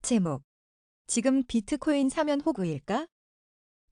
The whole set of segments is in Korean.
제목. 지금 비트코인 사면 호구일까?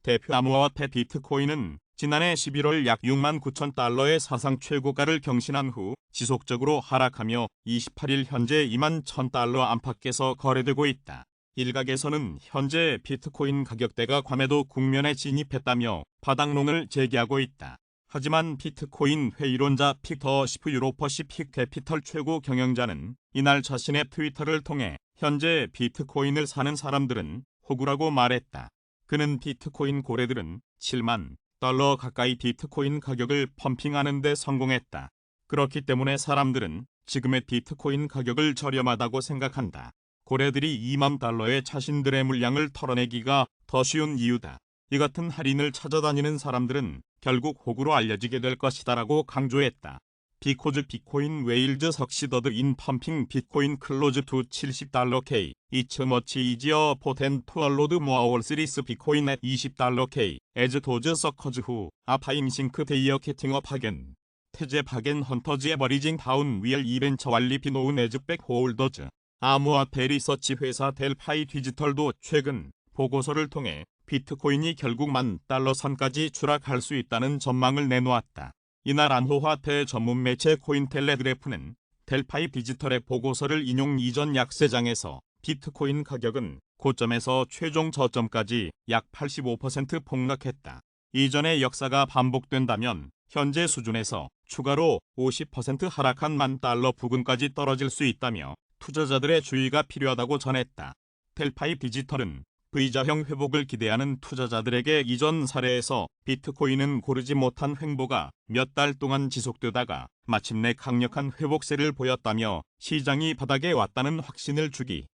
대표 암호화폐 비트코인은 지난해 11월 약 6만 9천 달러의 사상 최고가를 경신한 후 지속적으로 하락하며 28일 현재 2만 1천 달러 안팎에서 거래되고 있다. 일각에서는 현재 비트코인 가격대가 과매도 국면에 진입했다며 바닥론을 제기하고 있다. 하지만 비트코인 회의론자 픽터 시프 유로퍼시픽 캐피털 최고 경영자는 이날 자신의 트위터를 통해 현재 비트코인을 사는 사람들은 호구라고 말했다. 그는 비트코인 고래들은 7만 달러 가까이 비트코인 가격을 펌핑하는 데 성공했다. 그렇기 때문에 사람들은 지금의 비트코인 가격을 저렴하다고 생각한다. 고래들이 2만 달러의 자신들의 물량을 털어내기가 더 쉬운 이유다. 이 같은 할인을 찾아다니는 사람들은 결국 호구로 알려지게 될 것이다라고 강조했다. 비코즈 비코인 웨일즈 석시더드 인 펌핑 비코인 클로즈 투 70달러 K 이츠 머치 이지어 포텐 투얼로드 모아월 시리스 비코인 앳 20달러 K 에즈 도즈 서커즈 후 아파임 싱크 데이어 캐팅업 하겐 태제 파겐 헌터즈 에버리징 다운 위얼 이벤처 완리피 노운 에즈백 홀더즈 암호화폐 리서치 회사 델파이 디지털도 최근 보고서를 통해 비트코인이 결국 1만 달러 선까지 추락할 수 있다는 전망을 내놓았다. 이날 암호화폐 전문 매체 코인텔레그래프는 델파이 디지털의 보고서를 인용 이전 약세장에서 비트코인 가격은 고점에서 최종 저점까지 약 85% 폭락했다. 이전의 역사가 반복된다면 현재 수준에서 추가로 50% 하락한 1만 달러 부근까지 떨어질 수 있다며 투자자들의 주의가 필요하다고 전했다. 델파이 디지털은 V자형 회복을 기대하는 투자자들에게 이전 사례에서 비트코인은 고르지 못한 횡보가 몇 달 동안 지속되다가 마침내 강력한 회복세를 보였다며 시장이 바닥에 왔다는 확신을 주기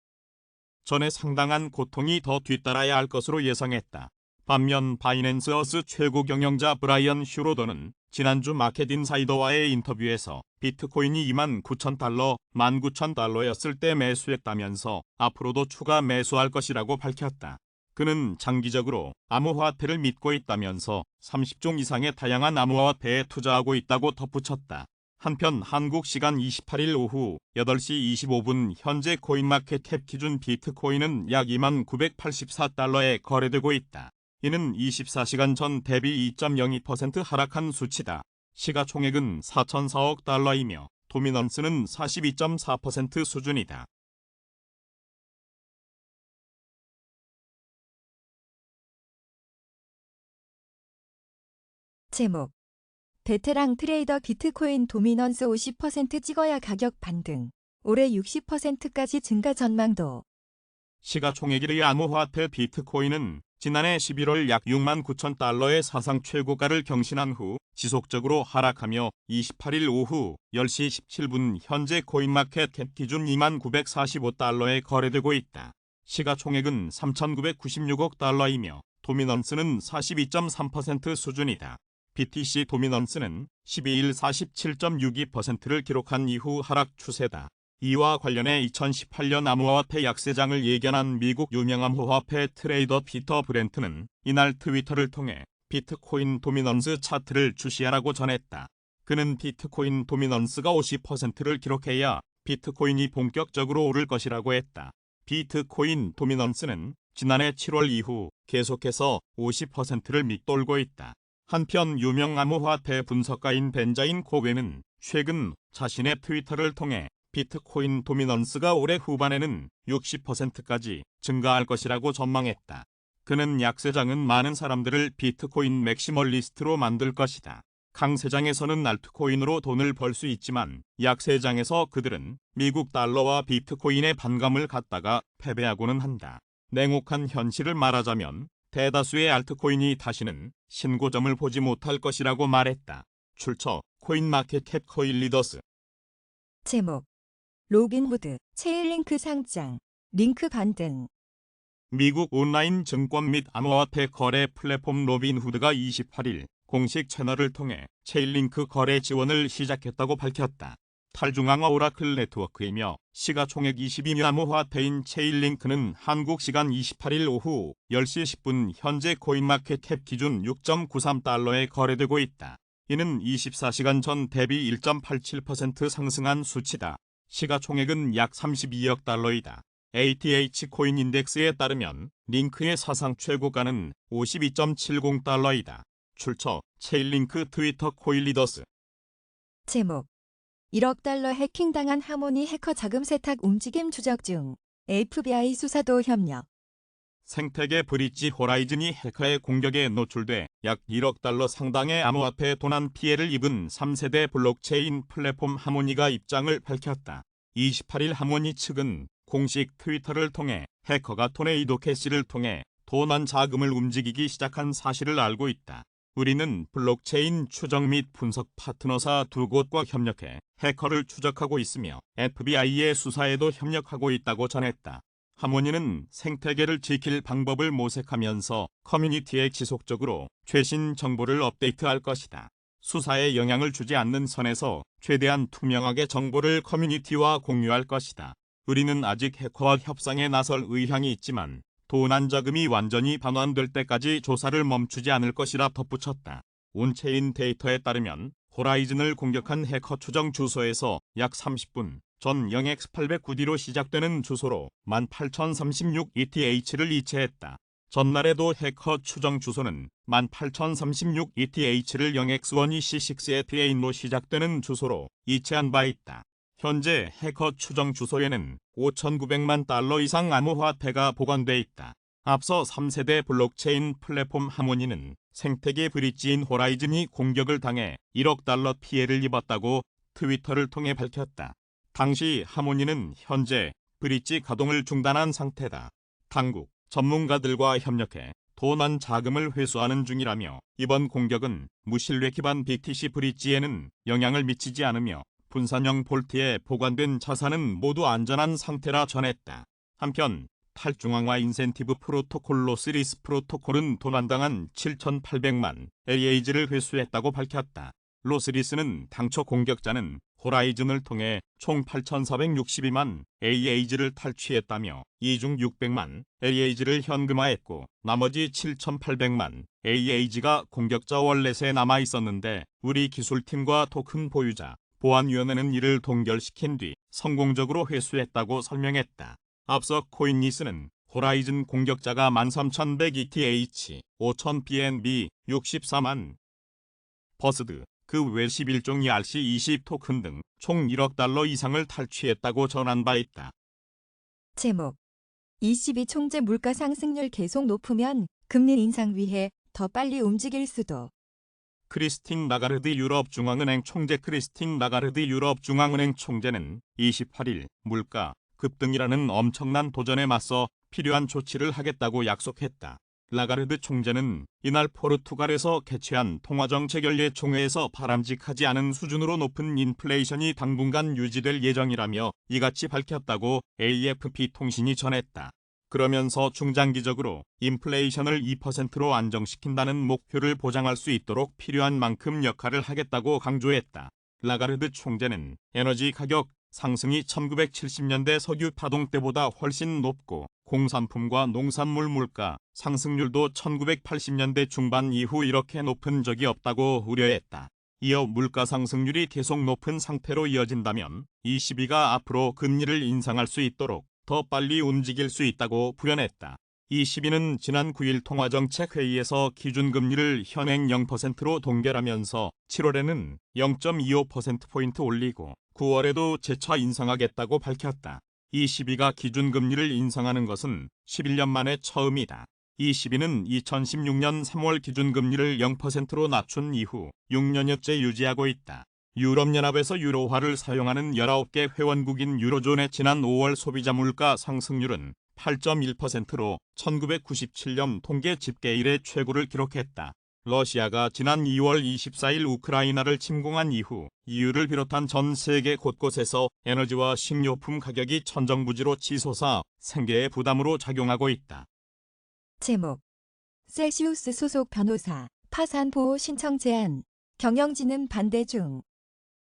전에 상당한 고통이 더 뒤따라야 할 것으로 예상했다. 반면 바이낸스어스 최고 경영자 브라이언 슈로더는 지난주 마켓인사이더와의 인터뷰에서 비트코인이 2만 9천 달러, 1만 9천 달러였을 때 매수했다면서 앞으로도 추가 매수할 것이라고 밝혔다. 그는 장기적으로 암호화폐를 믿고 있다면서 30종 이상의 다양한 암호화폐에 투자하고 있다고 덧붙였다. 한편 한국 시간 28일 오후 8시 25분 현재 코인마켓캡 기준 비트코인은 약 2만 984달러에 거래되고 있다. 이는 24시간 전 대비 2.02% 하락한 수치다. 시가총액은 4,004억 달러이며 도미넌스는 42.4% 수준이다. 제목. 베테랑 트레이더 비트코인 도미넌스 50% 찍어야 가격 반등. 올해 60%까지 증가 전망도. 시가총액1위 암호화폐 비트코인은 지난해 11월 약 6만 9천 달러의 사상 최고가를 경신한 후 지속적으로 하락하며 28일 오후 10시 17분 현재 코인마켓캡 기준 2만 945달러에 거래되고 있다. 시가총액은 3,996억 달러이며 도미넌스는 42.3% 수준이다. BTC 도미넌스는 12일 47.62%를 기록한 이후 하락 추세다. 이와 관련해 2018년 암호화폐 약세장을 예견한 미국 유명 암호화폐 트레이더 피터 브렌트는 이날 트위터를 통해 비트코인 도미넌스 차트를 주시하라고 전했다. 그는 비트코인 도미넌스가 50%를 기록해야 비트코인이 본격적으로 오를 것이라고 했다. 비트코인 도미넌스는 지난해 7월 이후 계속해서 50%를 밑돌고 있다. 한편 유명 암호화폐 분석가인 벤자인 코베는 최근 자신의 트위터를 통해 비트코인 도미넌스가 올해 후반에는 60%까지 증가할 것이라고 전망했다. 그는 약세장은 많은 사람들을 비트코인 맥시멀리스트로 만들 것이다. 강세장에서는 알트코인으로 돈을 벌 수 있지만 약세장에서 그들은 미국 달러와 비트코인의 반감을 갖다가 패배하고는 한다. 냉혹한 현실을 말하자면 대다수의 알트코인이 다시는 신고점을 보지 못할 것이라고 말했다. 출처 코인마켓캡 코인리더스. 제목. 로빈후드 체인링크 상장. 링크 반등. 미국 온라인 증권 및 암호화폐 거래 플랫폼 로빈후드가 28일 공식 채널을 통해 체인링크 거래 지원을 시작했다고 밝혔다. 탈중앙화 오라클 네트워크이며 시가총액 22위 암호화폐인 체인링크는 한국 시간 28일 오후 10시 10분 현재 코인마켓캡 기준 6.93달러에 거래되고 있다. 이는 24시간 전 대비 1.87% 상승한 수치다. 시가총액은 약 32억 달러이다. ATH 코인 인덱스에 따르면 링크의 사상 최고가는 52.70달러이다. 출처 체일링크 트위터 코인 리더스. 제목 1억 달러 해킹당한 하모니 해커 자금 세탁 움직임 추적 중. FBI 수사도 협력. 생태계 브릿지 호라이즌이 해커의 공격에 노출돼 약 1억 달러 상당의 암호화폐 도난 피해를 입은 3세대 블록체인 플랫폼 하모니가 입장을 밝혔다. 28일 하모니 측은 공식 트위터를 통해 해커가 토네이도 캐시를 통해 도난 자금을 움직이기 시작한 사실을 알고 있다. 우리는 블록체인 추적 및 분석 파트너사 두 곳과 협력해 해커를 추적하고 있으며 FBI의 수사에도 협력하고 있다고 전했다. 하모니는 생태계를 지킬 방법을 모색하면서 커뮤니티에 지속적으로 최신 정보를 업데이트할 것이다. 수사에 영향을 주지 않는 선에서 최대한 투명하게 정보를 커뮤니티와 공유할 것이다. 우리는 아직 해커와 협상에 나설 의향이 있지만 도난 자금이 완전히 반환될 때까지 조사를 멈추지 않을 것이라 덧붙였다. 온체인 데이터에 따르면 호라이즌을 공격한 해커 추정 주소에서 약 30분 전 0x809D로 시작되는 주소로 18,036 ETH를 이체했다. 전날에도 해커 추정 주소는 18,036 ETH를 0x1EC6APA인로 시작되는 주소로 이체한 바 있다. 현재 해커 추정 주소에는 5,900만 달러 이상 암호화폐가 보관돼 있다. 앞서 3세대 블록체인 플랫폼 하모니는 생태계 브릿지인 호라이즌이 공격을 당해 1억 달러 피해를 입었다고 트위터를 통해 밝혔다. 당시 하모니는 현재 브릿지 가동을 중단한 상태다. 당국, 전문가들과 협력해 도난 자금을 회수하는 중이라며 이번 공격은 무신뢰 기반 BTC 브릿지에는 영향을 미치지 않으며 분산형 볼트에 보관된 자산은 모두 안전한 상태라 전했다. 한편 탈중앙화 인센티브 프로토콜 로스리스 프로토콜은 도난당한 7,800만 AAG를 회수했다고 밝혔다. 로스리스는 당초 공격자는 호라이즌을 통해 총 8,462만 AAG를 탈취했다며 이 중 600만 AAG를 현금화했고 나머지 7,800만 AAG가 공격자 월렛에 남아있었는데 우리 기술팀과 토큰 보유자, 보안위원회는 이를 동결시킨 뒤 성공적으로 회수했다고 설명했다. 앞서 코인리스는 호라이즌 공격자가 13,100 ETH, 5,000 BNB, 64만 버스드, 그 외 11종 ERC20 토큰 등 총 1억 달러 이상을 탈취했다고 전한 바 있다. 제목 22 총재 물가 상승률 계속 높으면 금리 인상 위해 더 빨리 움직일 수도. 크리스틴 라가르드 유럽중앙은행 총재 크리스틴 라가르드 유럽중앙은행 총재는 28일 물가 급등이라는 엄청난 도전에 맞서 필요한 조치를 하겠다고 약속했다. 라가르드 총재는 이날 포르투갈에서 개최한 통화정책연례 총회에서 바람직하지 않은 수준으로 높은 인플레이션이 당분간 유지될 예정이라며 이같이 밝혔다고 AFP 통신이 전했다. 그러면서 중장기적으로 인플레이션을 2%로 안정시킨다는 목표를 보장할 수 있도록 필요한 만큼 역할을 하겠다고 강조했다. 라가르드 총재는 에너지 가격 상승이 1970년대 석유 파동 때보다 훨씬 높고 공산품과 농산물 물가 상승률도 1980년대 중반 이후 이렇게 높은 적이 없다고 우려했다. 이어 물가 상승률이 계속 높은 상태로 이어진다면 ECB가 앞으로 금리를 인상할 수 있도록 더 빨리 움직일 수 있다고 부연했다. ECB는 지난 9일 통화정책회의에서 기준금리를 현행 0%로 동결하면서 7월에는 0.25%포인트 올리고 9월에도 재차 인상하겠다고 밝혔다. ECB가 기준금리를 인상하는 것은 11년 만에 처음이다. ECB는 2016년 3월 기준금리를 0%로 낮춘 이후 6년여째 유지하고 있다. 유럽연합에서 유로화를 사용하는 19개 회원국인 유로존의 지난 5월 소비자 물가 상승률은 8.1%로 1997년 통계 집계 이래 최고를 기록했다. 러시아가 지난 2월 24일 우크라이나를 침공한 이후 EU를 비롯한 전 세계 곳곳에서 에너지와 식료품 가격이 천정부지로 치솟아 생계의 부담으로 작용하고 있다. 제목 셀시우스 소속 변호사 파산 보호 신청 제한. 경영진은 반대 중.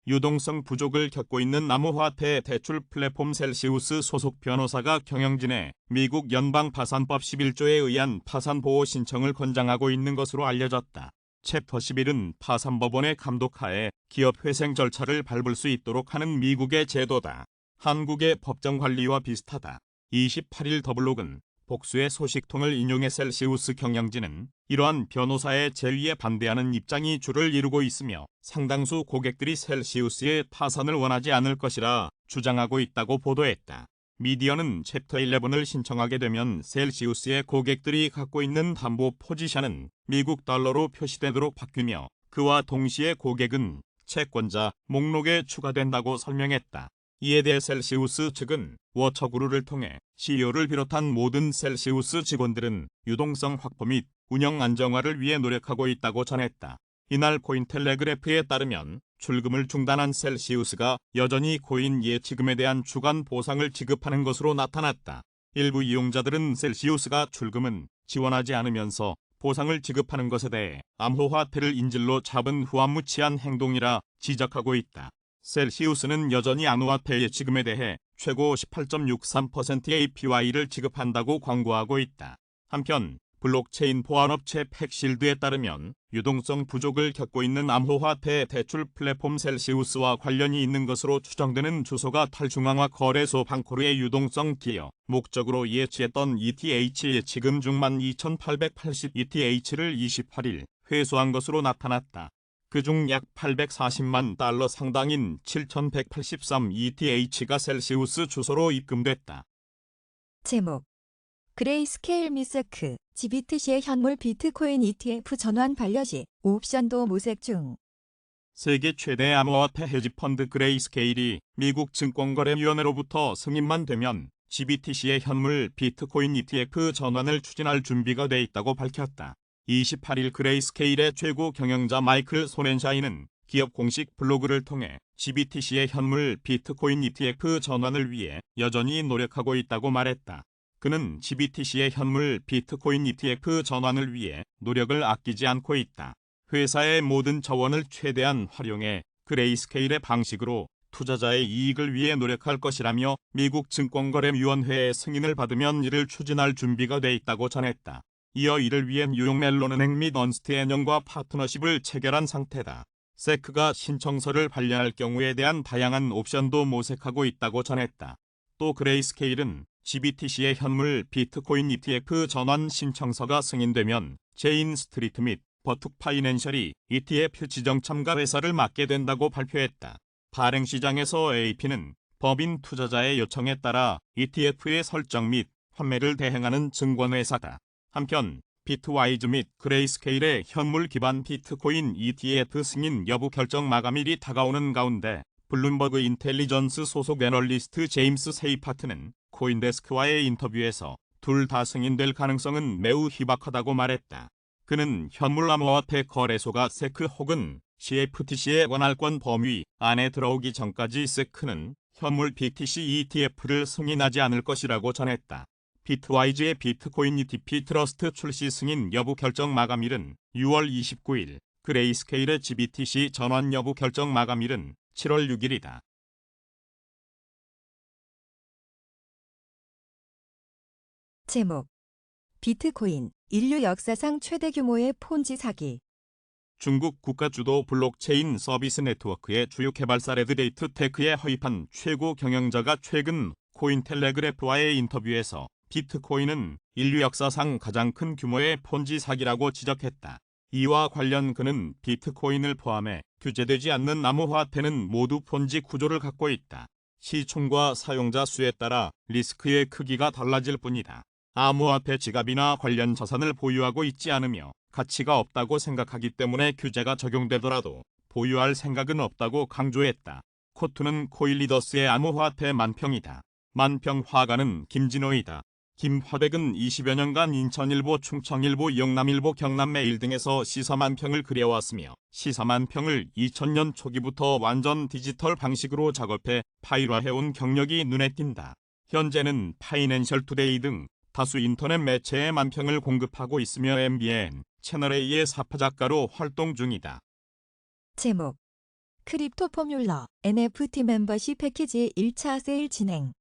유동성 부족을 겪고 있는 암호화폐 대출 플랫폼 셀시우스 소속 변호사가 경영진에 미국 연방파산법 11조에 의한 파산보호 신청을 권장하고 있는 것으로 알려졌다. 챕터 11은 파산법원의 감독하에 기업 회생 절차를 밟을 수 있도록 하는 미국의 제도다. 한국의 법정 관리와 비슷하다. 28일 더블록은 복수의 소식통을 인용해 셀시우스 경영진은 이러한 변호사의 제의에 반대하는 입장이 주를 이루고 있으며 상당수 고객들이 셀시우스의 파산을 원하지 않을 것이라 주장하고 있다고 보도했다. 미디어는 챕터 11을 신청하게 되면 셀시우스의 고객들이 갖고 있는 담보 포지션은 미국 달러로 표시되도록 바뀌며 그와 동시에 고객은 채권자 목록에 추가된다고 설명했다. 이에 대해 셀시우스 측은 워처그루를 통해 CEO를 비롯한 모든 셀시우스 직원들은 유동성 확보 및 운영 안정화를 위해 노력하고 있다고 전했다. 이날 코인텔레그래프에 따르면 출금을 중단한 셀시우스가 여전히 코인 예치금에 대한 주간 보상을 지급하는 것으로 나타났다. 일부 이용자들은 셀시우스가 출금은 지원하지 않으면서 보상을 지급하는 것에 대해 암호화폐를 인질로 잡은 후안무치한 행동이라 지적하고 있다. 셀시우스는 여전히 암호화폐 예치금에 대해 최고 18.63%의 APY를 지급한다고 광고하고 있다. 한편 블록체인 보안업체 팩실드에 따르면 유동성 부족을 겪고 있는 암호화폐 대출 플랫폼 셀시우스와 관련이 있는 것으로 추정되는 주소가 탈중앙화 거래소 방코르의 유동성 기여 목적으로 예치했던 ETH 예치금 중 12,880 ETH를 28일 회수한 것으로 나타났다. 그중 약 840만 달러 상당인 7,183 ETH가 셀시우스 주소로 입금됐다. 제목 그레이스케일 미스크 GBTC의 현물 비트코인 ETF 전환 반려시 옵션도 모색 중. 세계 최대 암호화폐 헤지펀드 그레이스케일이 미국 증권거래위원회로부터 승인만 되면 GBTC의 현물 비트코인 ETF 전환을 추진할 준비가 돼 있다고 밝혔다. 28일 그레이스케일의 최고 경영자 마이클 소렌샤이는 기업 공식 블로그를 통해 GBTC의 현물 비트코인 ETF 전환을 위해 여전히 노력하고 있다고 말했다. 그는 GBTC의 현물 비트코인 ETF 전환을 위해 노력을 아끼지 않고 있다. 회사의 모든 자원을 최대한 활용해 그레이스케일의 방식으로 투자자의 이익을 위해 노력할 것이라며 미국 증권거래위원회의 승인을 받으면 이를 추진할 준비가 돼 있다고 전했다. 이어 이를 위해 뉴욕 멜론은행 및 언스트앤영과 파트너십을 체결한 상태다. 세크가 신청서를 발령할 경우에 대한 다양한 옵션도 모색하고 있다고 전했다. 또 그레이스케일은 GBTC의 현물 비트코인 ETF 전환 신청서가 승인되면 제인 스트리트 및 버툭 파이낸셜이 ETF 지정 참가 회사를 맡게 된다고 발표했다. 발행시장에서 AP는 법인 투자자의 요청에 따라 ETF의 설정 및 판매를 대행하는 증권회사다. 한편 비트와이즈 및 그레이스케일의 현물 기반 비트코인 ETF 승인 여부 결정 마감일이 다가오는 가운데 블룸버그 인텔리전스 소속 애널리스트 제임스 세이파트는 코인데스크와의 인터뷰에서 둘 다 승인될 가능성은 매우 희박하다고 말했다. 그는 현물 암호화폐 거래소가 세크 혹은 CFTC의 관할권 범위 안에 들어오기 전까지 세크는 현물 BTC ETF를 승인하지 않을 것이라고 전했다. 비트와이즈의 비트코인 ETF 트러스트 출시 승인 여부 결정 마감일은 6월 29일, 그레이스케일의 GBTC 전환 여부 결정 마감일은 7월 6일이다. 제목 비트코인 인류 역사상 최대 규모의 폰지 사기. 중국 국가주도 블록체인 서비스 네트워크의 주요 개발사 레드데이트 테크의 허입한 최고 경영자가 최근 코인텔레그래프와의 인터뷰에서 비트코인은 인류 역사상 가장 큰 규모의 폰지 사기라고 지적했다. 이와 관련 그는 비트코인을 포함해 규제되지 않는 암호화폐는 모두 폰지 구조를 갖고 있다. 시총과 사용자 수에 따라 리스크의 크기가 달라질 뿐이다. 암호화폐 지갑이나 관련 자산을 보유하고 있지 않으며 가치가 없다고 생각하기 때문에 규제가 적용되더라도 보유할 생각은 없다고 강조했다. 코투는 코일리더스의 암호화폐 만평이다. 만평 화가는 김진호이다. 김화백은 20여 년간 인천일보, 충청일보, 영남일보, 경남매일 등에서 시사만평을 그려왔으며 시사만평을 2000년 초기부터 완전 디지털 방식으로 작업해 파일화해온 경력이 눈에 띈다. 현재는 파이낸셜 투데이 등 다수 인터넷 매체에 만평을 공급하고 있으며 MBN, 채널A의 사파작가로 활동 중이다. 제목 크립토 포뮬러 NFT 멤버십 패키지 1차 세일 진행.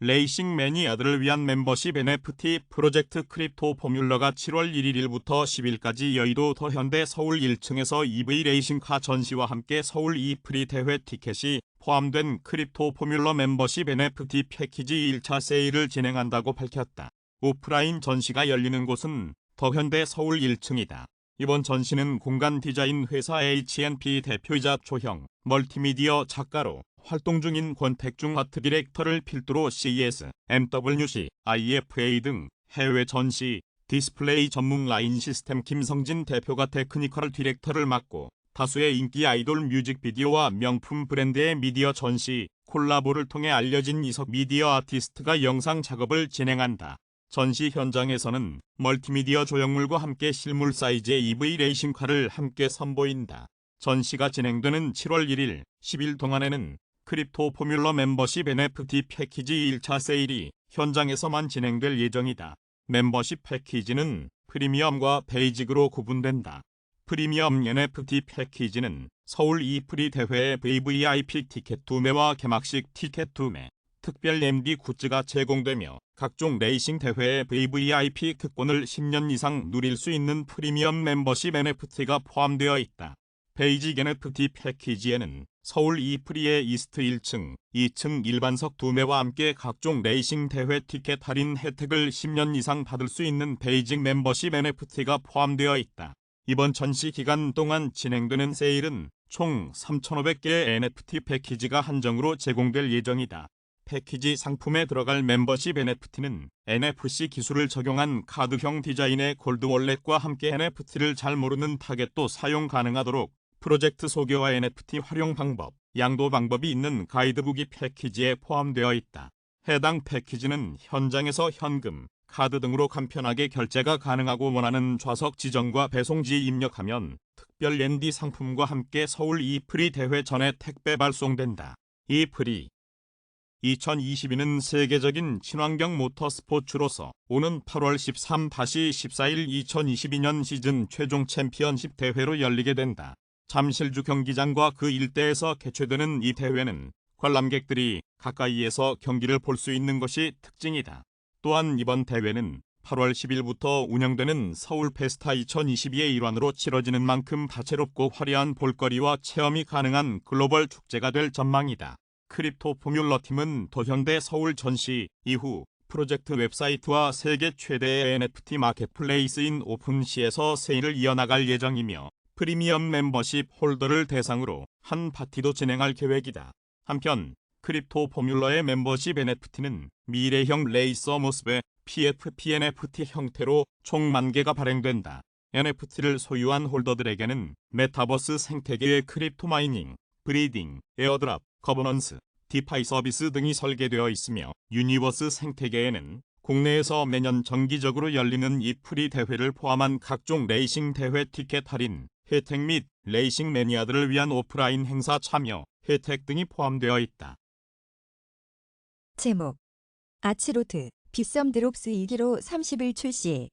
레이싱 매니아들을 위한 멤버십 NFT 프로젝트 크립토 포뮬러가 7월 1일부터 10일까지 여의도 더 현대 서울 1층에서 EV 레이싱카 전시와 함께 서울 이프리 대회 티켓이 포함된 크립토 포뮬러 멤버십 NFT 패키지 1차 세일을 진행한다고 밝혔다. 오프라인 전시가 열리는 곳은 더 현대 서울 1층이다. 이번 전시는 공간 디자인 회사 H&P 대표이자 초형 멀티미디어 작가로 활동 중인 권택중 아트 디렉터를 필두로 CES, MWC, IFA 등 해외 전시, 디스플레이 전문 라인 시스템 김성진 대표가 테크니컬 디렉터를 맡고 다수의 인기 아이돌 뮤직비디오와 명품 브랜드의 미디어 전시, 콜라보를 통해 알려진 이석 미디어 아티스트가 영상 작업을 진행한다. 전시 현장에서는 멀티미디어 조형물과 함께 실물 사이즈의 EV 레이싱카를 함께 선보인다. 전시가 진행되는 7월 1일, 10일 동안에는 크립토 포뮬러 멤버십 NFT 패키지 1차 세일이 현장에서만 진행될 예정이다. 멤버십 패키지는 프리미엄과 베이직으로 구분된다. 프리미엄 NFT 패키지는 서울 이프리 대회의 VVIP 티켓 2매와 개막식 티켓 2매, 특별 MD 굿즈가 제공되며 각종 레이싱 대회의 VVIP 특권을 10년 이상 누릴 수 있는 프리미엄 멤버십 NFT가 포함되어 있다. 베이직 NFT 패키지에는 서울 이프리의 이스트 1층, 2층 일반석 2매와 함께 각종 레이싱 대회 티켓 할인 혜택을 10년 이상 받을 수 있는 베이직 멤버십 NFT가 포함되어 있다. 이번 전시 기간 동안 진행되는 세일은 총 3,500개의 NFT 패키지가 한정으로 제공될 예정이다. 패키지 상품에 들어갈 멤버십 NFT는 NFC 기술을 적용한 카드형 디자인의 골드 월렛과 함께 NFT를 잘 모르는 타겟도 사용 가능하도록 프로젝트 소개와 NFT 활용 방법, 양도 방법이 있는 가이드북이 패키지에 포함되어 있다. 해당 패키지는 현장에서 현금, 카드 등으로 간편하게 결제가 가능하고 원하는 좌석 지정과 배송지 입력하면 특별 ND 상품과 함께 서울 이프리 대회 전에 택배 발송된다. 이프리 2022는 세계적인 친환경 모터스포츠로서 오는 8월 13-14일 2022년 시즌 최종 챔피언십 대회로 열리게 된다. 잠실주 경기장과 그 일대에서 개최되는 이 대회는 관람객들이 가까이에서 경기를 볼 수 있는 것이 특징이다. 또한 이번 대회는 8월 10일부터 운영되는 서울 페스타 2022의 일환으로 치러지는 만큼 다채롭고 화려한 볼거리와 체험이 가능한 글로벌 축제가 될 전망이다. 크립토 포뮬러 팀은 더 현대 서울 전시 이후 프로젝트 웹사이트와 세계 최대의 NFT 마켓플레이스인 오픈시에서 세일을 이어나갈 예정이며 프리미엄 멤버십 홀더를 대상으로 한 파티도 진행할 계획이다. 한편 크립토 포뮬러의 멤버십 NFT는 미래형 레이서 모습의 PFP NFT 형태로 총 10,000개가 발행된다. NFT를 소유한 홀더들에게는 메타버스 생태계의 크립토 마이닝, 브리딩, 에어드랍, 거버넌스, 디파이 서비스 등이 설계되어 있으며 유니버스 생태계에는 국내에서 매년 정기적으로 열리는 이프리 대회를 포함한 각종 레이싱 대회 티켓 할인, 혜택 및 레이싱 매니아들을 위한 오프라인 행사 참여, 혜택 등이 포함되어 있다. 제목 아치로트 빗썸 드롭스 2기로 30일 출시.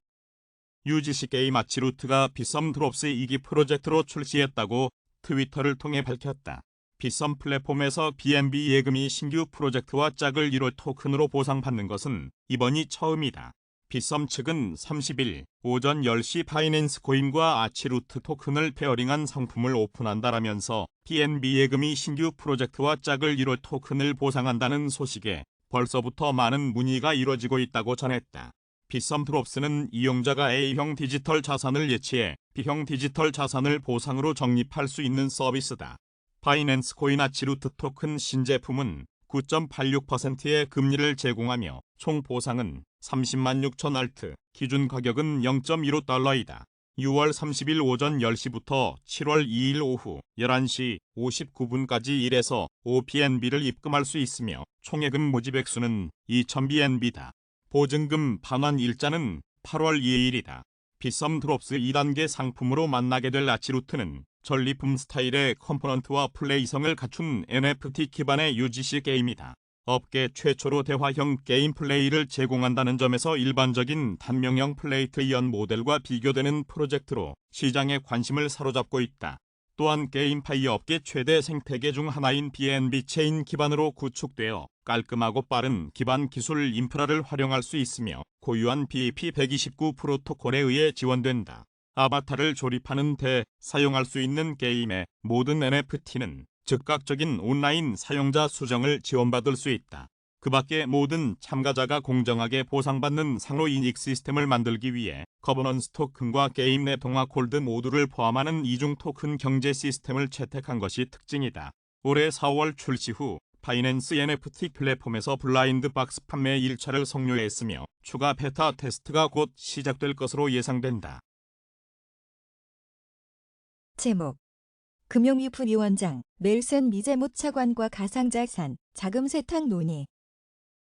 UGC 게임 아치루트가 빗썸 드롭스 2기 프로젝트로 출시했다고 트위터를 통해 밝혔다. 빗썸 플랫폼에서 BNB 예금이 신규 프로젝트와 짝을 이룰 토큰으로 보상받는 것은 이번이 처음이다. 빗썸 측은 30일 오전 10시 바이낸스 코인과 아치루트 토큰을 페어링한 상품을 오픈한다라면서 BNB 예금이 신규 프로젝트와 짝을 이룰 토큰을 보상한다는 소식에 벌써부터 많은 문의가 이뤄지고 있다고 전했다. 빗썸 드롭스는 이용자가 A형 디지털 자산을 예치해 B형 디지털 자산을 보상으로 적립할 수 있는 서비스다. 바이낸스 코인 아치루트 토큰 신제품은 9.86%의 금리를 제공하며 총 보상은 30만 6천 알트, 기준 가격은 0.15달러이다. 6월 30일 오전 10시부터 7월 2일 오후 11시 59분까지 1에서 5BNB를 입금할 수 있으며 총예금 모집 액수는 2,000BNB다. 보증금 반환 일자는 8월 2일이다. 빗썸 드롭스 2단계 상품으로 만나게 될 아치루트는 전리품 스타일의 컴포넌트와 플레이성을 갖춘 NFT 기반의 UGC 게임이다. 업계 최초로 대화형 게임 플레이를 제공한다는 점에서 일반적인 단명형 플레이트 이언 모델과 비교되는 프로젝트로 시장의 관심을 사로잡고 있다. 또한 게임파이 업계 최대 생태계 중 하나인 B&B 체인 기반으로 구축되어 깔끔하고 빠른 기반 기술 인프라를 활용할 수 있으며 고유한 BEP129 프로토콜에 의해 지원된다. 아바타를 조립하는 데 사용할 수 있는 게임의 모든 NFT는 즉각적인 온라인 사용자 수정을 지원받을 수 있다. 그 밖에 모든 참가자가 공정하게 보상받는 상호 이익 시스템을 만들기 위해 거버넌스 토큰과 게임 내 동화 콜드 모두를 포함하는 이중 토큰 경제 시스템을 채택한 것이 특징이다. 올해 4월 출시 후 바이낸스 NFT 플랫폼에서 블라인드 박스 판매 1차를 성료했으며 추가 베타 테스트가 곧 시작될 것으로 예상된다. 제목 금융위프 위원장 넬슨 미제못 차관과 가상자산 자금 세탁 논의.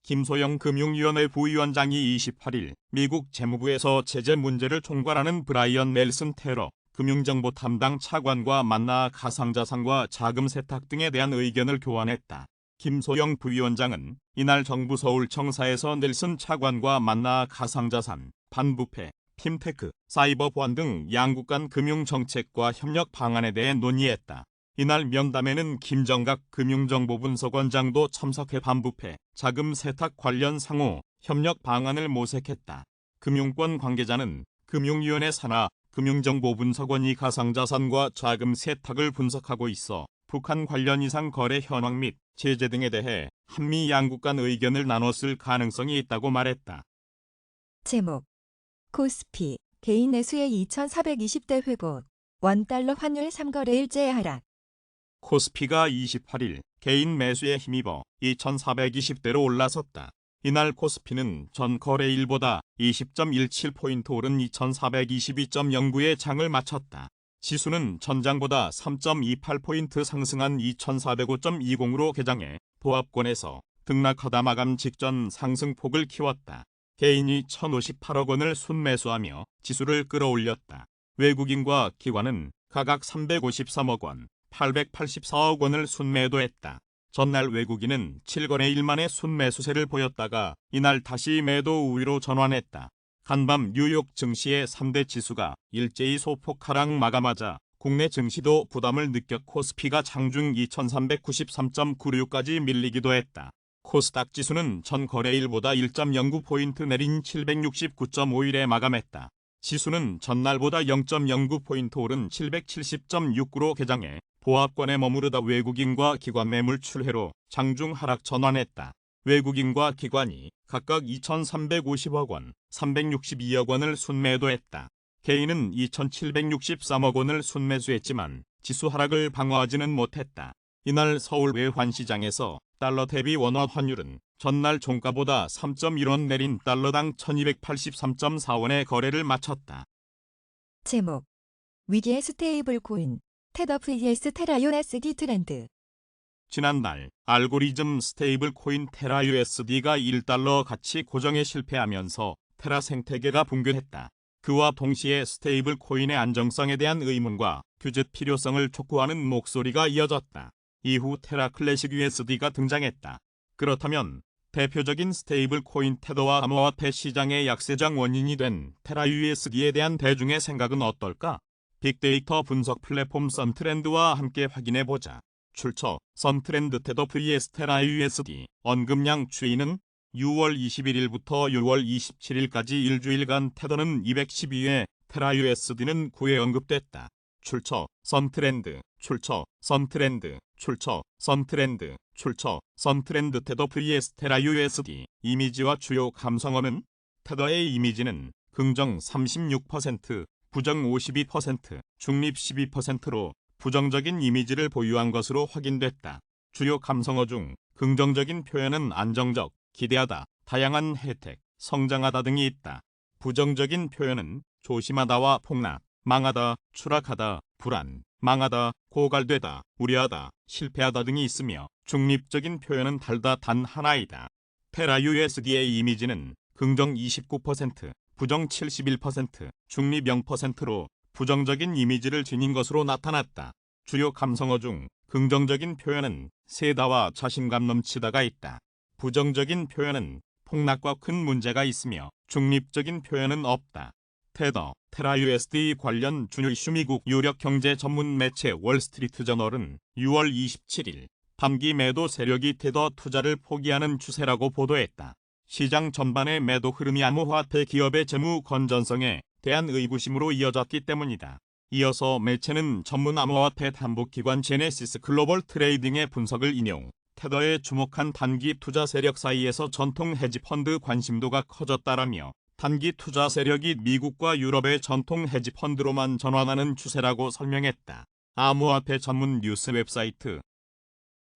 김소영 금융위원회 부위원장이 28일 미국 재무부에서 제재 문제를 총괄하는 브라이언 넬슨 테러 금융정보 담당 차관과 만나 가상자산과 자금 세탁 등에 대한 의견을 교환했다. 김소영 부위원장은 이날 정부 서울청사에서 넬슨 차관과 만나 가상자산, 반부패, 핀테크, 사이버 보안 등 양국 간 금융정책과 협력 방안에 대해 논의했다. 이날 면담에는 김정각 금융정보분석원장도 참석해 반부패, 자금 세탁 관련 상호 협력 방안을 모색했다. 금융권 관계자는 금융위원회 산하 금융정보분석원이 가상자산과 자금 세탁을 분석하고 있어 북한 관련 이상 거래 현황 및 제재 등에 대해 한미 양국 간 의견을 나눴을 가능성이 있다고 말했다. 제목 코스피 개인 매수의 2420대 회복 원달러 환율 3거래 일제 하락. 코스피가 28일 개인 매수에 힘입어 2420대로 올라섰다. 이날 코스피는 전 거래일보다 20.17포인트 오른 2422.09의 장을 마쳤다. 지수는 전장보다 3.28포인트 상승한 2405.20으로 개장해 보합권에서 등락하다 마감 직전 상승폭을 키웠다. 개인이 1,058억 원을 순매수하며 지수를 끌어올렸다. 외국인과 기관은 각각 353억 원, 884억 원을 순매도했다. 전날 외국인은 7거래일 만에 순매수세를 보였다가 이날 다시 매도 우위로 전환했다. 간밤 뉴욕 증시의 3대 지수가 일제히 소폭 하락 마감하자 국내 증시도 부담을 느껴 코스피가 장중 2393.96까지 밀리기도 했다. 코스닥 지수는 전 거래일보다 1.09포인트 내린 769.51에 마감했다. 지수는 전날보다 0.09포인트 오른 770.69로 개장해 보합권에 머무르다 외국인과 기관 매물 출회로 장중 하락 전환했다. 외국인과 기관이 각각 2,350억 원, 362억 원을 순매도했다. 개인은 2,763억 원을 순매수했지만 지수 하락을 방어하지는 못했다. 이날 서울 외환시장에서 달러 대비 원화 환율은 전날 종가보다 3.1원 내린 달러당 1283.4원의 거래를 마쳤다. 제목 위기의 스테이블 코인 테더 vs 테라 USD 트렌드. 지난달 알고리즘 스테이블 코인 테라 USD가 1달러 가치 고정에 실패하면서 테라 생태계가 붕괴했다. 그와 동시에 스테이블 코인의 안정성에 대한 의문과 규제 필요성을 촉구하는 목소리가 이어졌다. 이후 테라 클래식 USD가 등장했다. 그렇다면 대표적인 스테이블 코인 테더와 암호화폐 시장의 약세장 원인이 된 테라 USD에 대한 대중의 생각은 어떨까? 빅데이터 분석 플랫폼 썬트렌드와 함께 확인해보자. 출처 썬트렌드 테더 vs 테라 USD 언급량 추이는 6월 21일부터 6월 27일까지 일주일간 테더는 212회, 테라 USD는 9회 언급됐다. 출처 썬트렌드, 출처 썬트렌드, 출처 썬트렌드, 출처 썬트렌드 테더 vs 테라 USD. 이미지와 주요 감성어는 테더의 이미지는 긍정 36%, 부정 52%, 중립 12%로 부정적인 이미지를 보유한 것으로 확인됐다. 주요 감성어 중 긍정적인 표현은 안정적, 기대하다, 다양한 혜택, 성장하다 등이 있다. 부정적인 표현은 조심하다와 폭락, 망하다, 추락하다, 불안, 망하다, 고갈되다, 우려하다, 실패하다 등이 있으며 중립적인 표현은 달다 단 하나이다. 테라 USD의 이미지는 긍정 29%, 부정 71%, 중립 0%로 부정적인 이미지를 지닌 것으로 나타났다. 주요 감성어 중 긍정적인 표현은 세다와 자신감 넘치다가 있다. 부정적인 표현은 폭락과 큰 문제가 있으며 중립적인 표현은 없다. 테더, 테라 USD 관련 주요 이슈. 미국 유력 경제 전문 매체 월스트리트 저널은 6월 27일 단기 매도 세력이 테더 투자를 포기하는 추세라고 보도했다. 시장 전반의 매도 흐름이 암호화폐 기업의 재무 건전성에 대한 의구심으로 이어졌기 때문이다. 이어서 매체는 전문 암호화폐 담보기관 제네시스 글로벌 트레이딩의 분석을 인용, 테더에 주목한 단기 투자 세력 사이에서 전통 헤지펀드 관심도가 커졌다라며 단기 투자 세력이 미국과 유럽의 전통 헤지펀드로만 전환하는 추세라고 설명했다. 암호화폐 전문 뉴스 웹사이트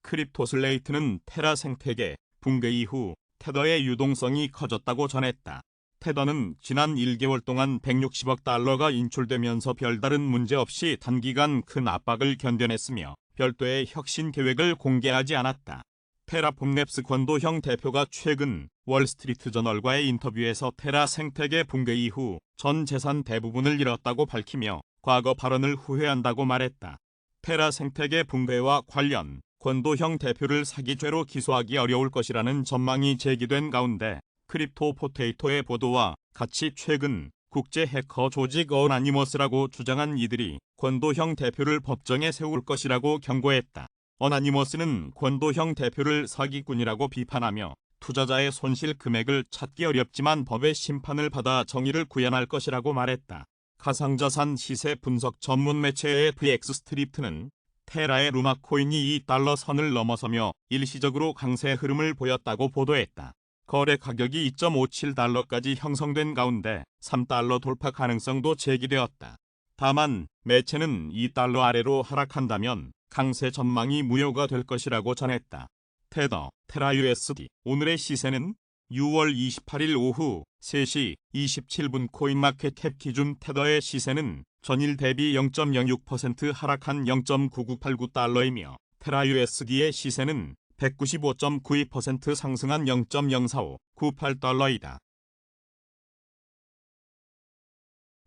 크립토슬레이트는 테라 생태계 붕괴 이후 테더의 유동성이 커졌다고 전했다. 테더는 지난 1개월 동안 160억 달러가 인출되면서 별다른 문제 없이 단기간 큰 압박을 견뎌냈으며 별도의 혁신 계획을 공개하지 않았다. 테라폼랩스 권도형 대표가 최근 월스트리트 저널과의 인터뷰에서 테라 생태계 붕괴 이후 전 재산 대부분을 잃었다고 밝히며 과거 발언을 후회한다고 말했다. 테라 생태계 붕괴와 관련 권도형 대표를 사기죄로 기소하기 어려울 것이라는 전망이 제기된 가운데 크립토 포테이토의 보도와 같이 최근 국제 해커 조직 어나니머스라고 주장한 이들이 권도형 대표를 법정에 세울 것이라고 경고했다. 어나니머스는 권도형 대표를 사기꾼이라고 비판하며 투자자의 손실 금액을 찾기 어렵지만 법의 심판을 받아 정의를 구현할 것이라고 말했다. 가상자산 시세 분석 전문 매체의 FX스트리트는 테라의 루나 코인이 $2 선을 넘어서며 일시적으로 강세 흐름을 보였다고 보도했다. 거래 가격이 $2.57까지 형성된 가운데 $3 돌파 가능성도 제기되었다. 다만 매체는 $2 아래로 하락한다면 강세 전망이 무효가 될 것이라고 전했다. 테더, 테라 USD 오늘의 시세는 6월 28일 오후 3시 27분 코인마켓캡 기준 테더의 시세는 전일 대비 0.06% 하락한 $0.9989이며 테라 USD의 시세는 195.92% 상승한 $0.04598이다.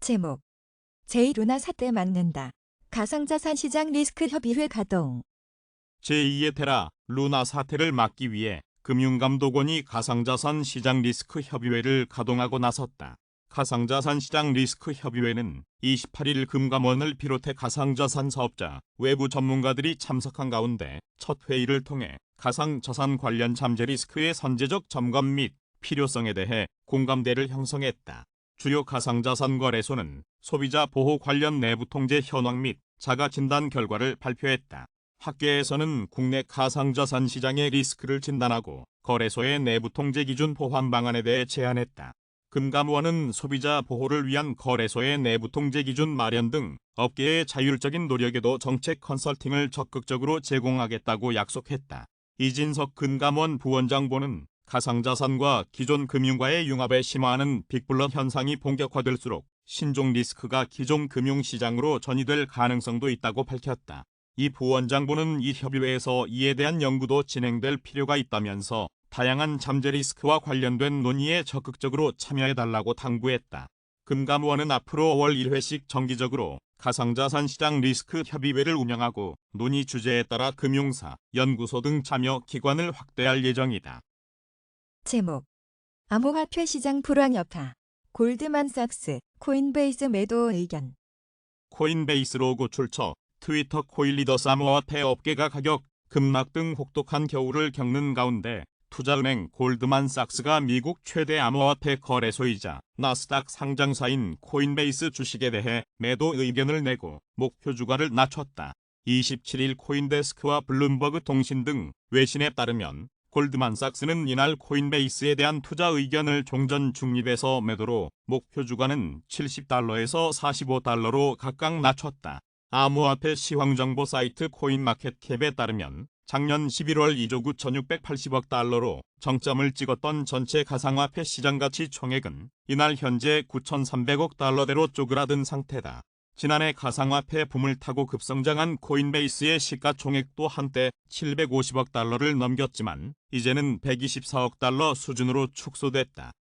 제목 제2루나 사태 막는다. 가상자산 시장 리스크 협의회 가동. 제2의 테라, 루나 사태를 막기 위해 금융감독원이 가상자산 시장 리스크 협의회를 가동하고 나섰다. 가상자산 시장 리스크 협의회는 28일 금감원을 비롯해 가상자산 사업자, 외부 전문가들이 참석한 가운데 첫 회의를 통해 가상자산 관련 잠재 리스크의 선제적 점검 및 필요성에 대해 공감대를 형성했다. 주요 가상자산 거래소는 소비자 보호 관련 내부 통제 현황 및 자가 진단 결과를 발표했다. 학계에서는 국내 가상자산 시장의 리스크를 진단하고 거래소의 내부 통제 기준 보완 방안에 대해 제안했다. 금감원은 소비자 보호를 위한 거래소의 내부 통제 기준 마련 등 업계의 자율적인 노력에도 정책 컨설팅을 적극적으로 제공하겠다고 약속했다. 이진석 금감원 부원장보는 가상자산과 기존 금융과의 융합에 심화하는 빅블러 현상이 본격화될수록 신종 리스크가 기존 금융시장으로 전이될 가능성도 있다고 밝혔다. 이 부원장보는 이 협의회에서 이에 대한 연구도 진행될 필요가 있다면서 다양한 잠재 리스크와 관련된 논의에 적극적으로 참여해달라고 당부했다. 금감원은 앞으로 5월 1회씩 정기적으로 가상자산 시장 리스크 협의회를 운영하고 논의 주제에 따라 금융사, 연구소 등 참여 기관을 확대할 예정이다. 제목 암호화폐 시장 불황 여파. 골드만삭스, 코인베이스 매도 의견. 코인베이스 로고 출처, 트위터 코인리더스 암호화폐 업계가 가격 급락 등 혹독한 겨울을 겪는 가운데 투자은행 골드만삭스가 미국 최대 암호화폐 거래소이자 나스닥 상장사인 코인베이스 주식에 대해 매도 의견을 내고 목표 주가를 낮췄다. 27일 코인데스크와 블룸버그 통신 등 외신에 따르면 골드만삭스는 이날 코인베이스에 대한 투자 의견을 종전 중립에서 매도로 목표 주가는 $70에서 $45로 각각 낮췄다. 암호화폐 시황정보 사이트 코인마켓캡에 따르면 작년 11월 2조 9,680억 달러로 정점을 찍었던 전체 가상화폐 시장 가치 총액은 이날 현재 9,300억 달러대로 쪼그라든 상태다. 지난해 가상화폐 붐을 타고 급성장한 코인베이스의 시가총액도 한때 750억 달러를 넘겼지만 이제는 124억 달러 수준으로 축소됐다.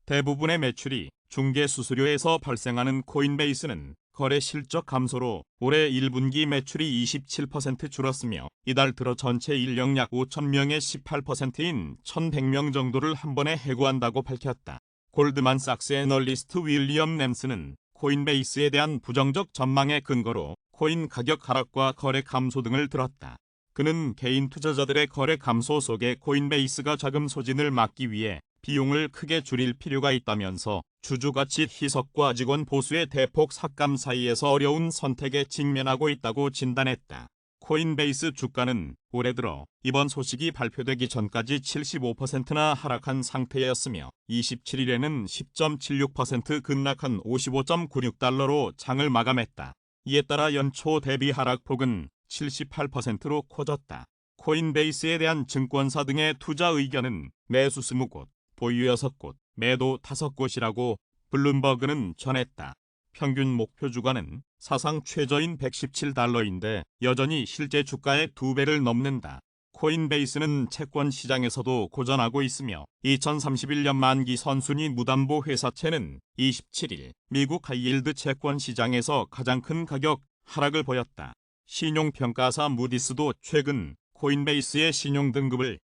대부분의 매출이 중개 수수료에서 발생하는 코인베이스는 거래 실적 감소로 올해 1분기 매출이 27% 줄었으며 이달 들어 전체 인력 약 5,000명의 18%인 1,100명 정도를 한 번에 해고한다고 밝혔다. 골드만삭스 애널리스트 윌리엄 램스는 코인베이스에 대한 부정적 전망의 근거로 코인 가격 하락과 거래 감소 등을 들었다. 그는 개인 투자자들의 거래 감소 속에 코인베이스가 자금 소진을 막기 위해 비용을 크게 줄일 필요가 있다면서 주주가치 희석과 직원 보수의 대폭 삭감 사이에서 어려운 선택에 직면하고 있다고 진단했다. 코인베이스 주가는 올해 들어 이번 소식이 발표되기 전까지 75%나 하락한 상태였으며 27일에는 10.76% 급락한 55.96달러로 장을 마감했다. 이에 따라 연초 대비 하락폭은 78%로 커졌다. 코인베이스에 대한 증권사 등의 투자 의견은 매수 20곳, 보유 6곳, 매도 5곳이라고 블룸버그는 전했다. 평균 목표 주가는 사상 최저인 117달러인데 여전히 실제 주가의 2배를 넘는다. 코인베이스는 채권 시장에서도 고전하고 있으며 2031년 만기 선순위 무담보 회사채는 27일 미국 하이힐드 채권 시장에서 가장 큰 가격 하락을 보였다. 신용평가사 무디스도 최근 코인베이스의 신용 등급을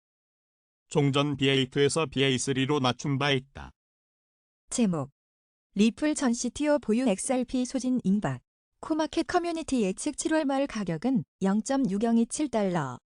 종전 BA2에서 BA3로 낮춘 바 있다. 제목 리플 전 CTO 보유 XRP 소진 임박. 코마켓 커뮤니티 예측 7월 말 가격은 0.6027달러.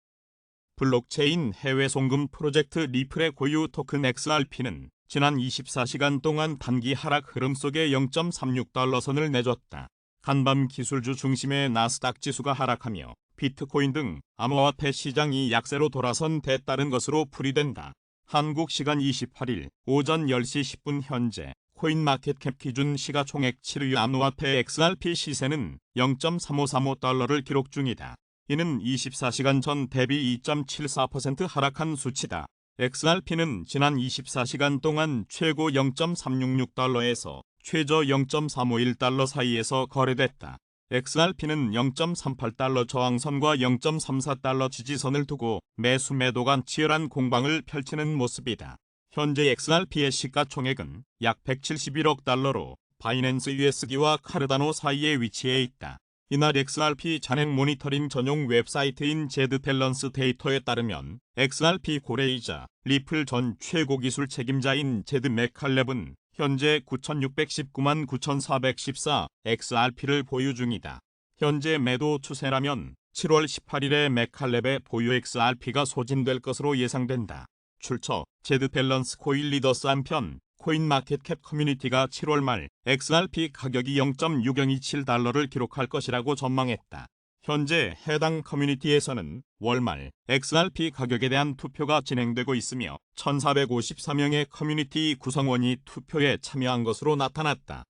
블록체인 해외 송금 프로젝트 리플의 고유 토큰 XRP는 지난 24시간 동안 단기 하락 흐름 속에 0.36달러 선을 내줬다. 간밤 기술주 중심의 나스닥 지수가 하락하며 비트코인 등 암호화폐 시장이 약세로 돌아선 데 따른 것으로 풀이된다. 한국 시간 28일 오전 10시 10분 현재 코인마켓캡 기준 시가총액 7위 암호화폐 XRP 시세는 0.3535달러를 기록 중이다. 이는 24시간 전 대비 2.74% 하락한 수치다. XRP는 지난 24시간 동안 최고 0.366달러에서 최저 0.351달러 사이에서 거래됐다. XRP는 0.38달러 저항선과 0.34달러 지지선을 두고 매수 매도 간 치열한 공방을 펼치는 모습이다. 현재 XRP의 시가총액은 약 171억 달러로 바이낸스 USD와 카르다노 사이에 위치해 있다. 이날 XRP 잔액 모니터링 전용 웹사이트인 제드밸런스 데이터에 따르면 XRP 고래이자 리플 전 최고 기술 책임자인 제드 맥칼렙은 현재 9,619만 9,414 XRP를 보유 중이다. 현재 매도 추세라면 7월 18일에 맥칼렙의 보유 XRP가 소진될 것으로 예상된다. 출처 제드밸런스 코인 리더스. 한편 코인마켓캡 커뮤니티가 7월 말 XRP 가격이 0.6027달러를 기록할 것이라고 전망했다. 현재 해당 커뮤니티에서는 월말 XRP 가격에 대한 투표가 진행되고 있으며 1,454명의 커뮤니티 구성원이 투표에 참여한 것으로 나타났다.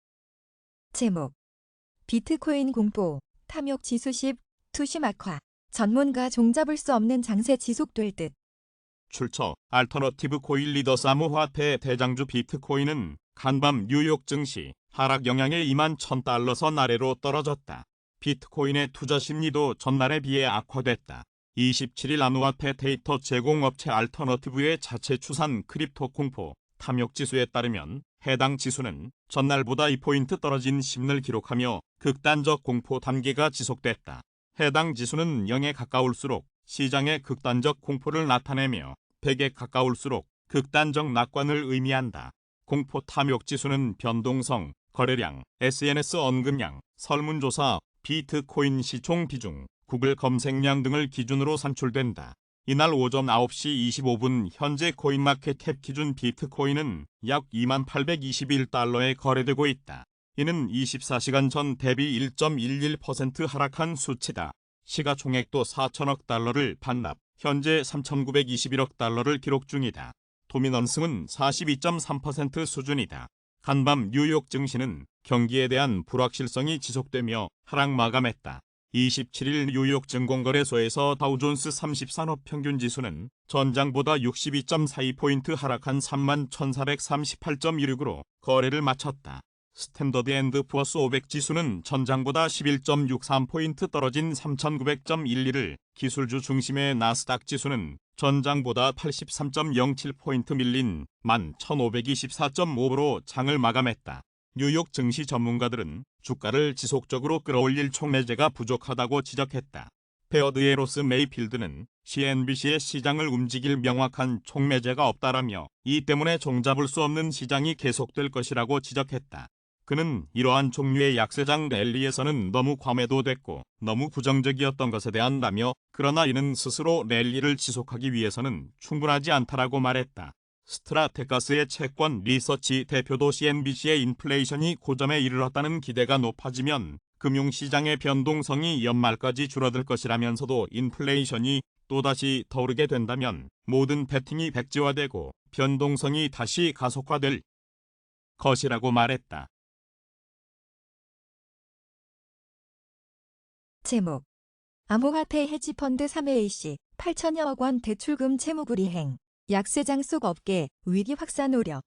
제목 비트코인 공포 탐욕 지수 10 투심 악화. 전문가 종잡을 수 없는 장세 지속될 듯. 출처 알터너티브 코인 리더스. 암호화폐 대장주 비트코인은 간밤 뉴욕 증시 하락 영향에 21,000달러 선 아래로 떨어졌다. 비트코인의 투자 심리도 전날에 비해 악화됐다. 27일 암호화폐 데이터 제공업체 알터너티브의 자체 추산 크립토 공포 탐욕 지수에 따르면 해당 지수는 전날보다 2포인트 떨어진 심를 기록하며 극단적 공포 단계가 지속됐다. 해당 지수는 0에 가까울수록 시장의 극단적 공포를 나타내며 100에 가까울수록 극단적 낙관을 의미한다. 공포 탐욕 지수는 변동성, 거래량, SNS 언급량, 설문조사, 비트코인 시총 비중, 구글 검색량 등을 기준으로 산출된다. 이날 오전 9시 25분 현재 코인마켓캡 기준 비트코인은 약 2821달러에 거래되고 있다. 이는 24시간 전 대비 1.11% 하락한 수치다. 시가총액도 4천억 달러를 반납, 현재 3,921억 달러를 기록 중이다. 도미넌스는 42.3% 수준이다. 간밤 뉴욕 증시는 경기에 대한 불확실성이 지속되며 하락 마감했다. 27일 뉴욕 증권거래소에서 다우존스 30산업 평균지수는 전장보다 62.42포인트 하락한 31,438.16으로 거래를 마쳤다. 스탠더드 앤드 푸어스 500 지수는 전장보다 11.63포인트 떨어진 3,900.12를, 기술주 중심의 나스닥 지수는 전장보다 83.07포인트 밀린 11,524.5로 장을 마감했다. 뉴욕 증시 전문가들은 주가를 지속적으로 끌어올릴 촉매제가 부족하다고 지적했다. 베어드 에로스 메이필드는 CNBC의 시장을 움직일 명확한 촉매제가 없다라며 이 때문에 종잡을 수 없는 시장이 계속될 것이라고 지적했다. 그는 이러한 종류의 약세장 랠리에서는 너무 과매도됐고 너무 부정적이었던 것에 대한다며 그러나 이는 스스로 랠리를 지속하기 위해서는 충분하지 않다라고 말했다. 스트라테카스의 채권 리서치 대표도 CNBC의 인플레이션이 고점에 이르렀다는 기대가 높아지면 금융시장의 변동성이 연말까지 줄어들 것이라면서도 인플레이션이 또다시 떠오르게 된다면 모든 베팅이 백지화되고 변동성이 다시 가속화될 것이라고 말했다. 제목 암호화폐 헤지펀드 3A씨 8천여억 원 대출금 채무불이행 약세장 속 업계 위기 확산 우려.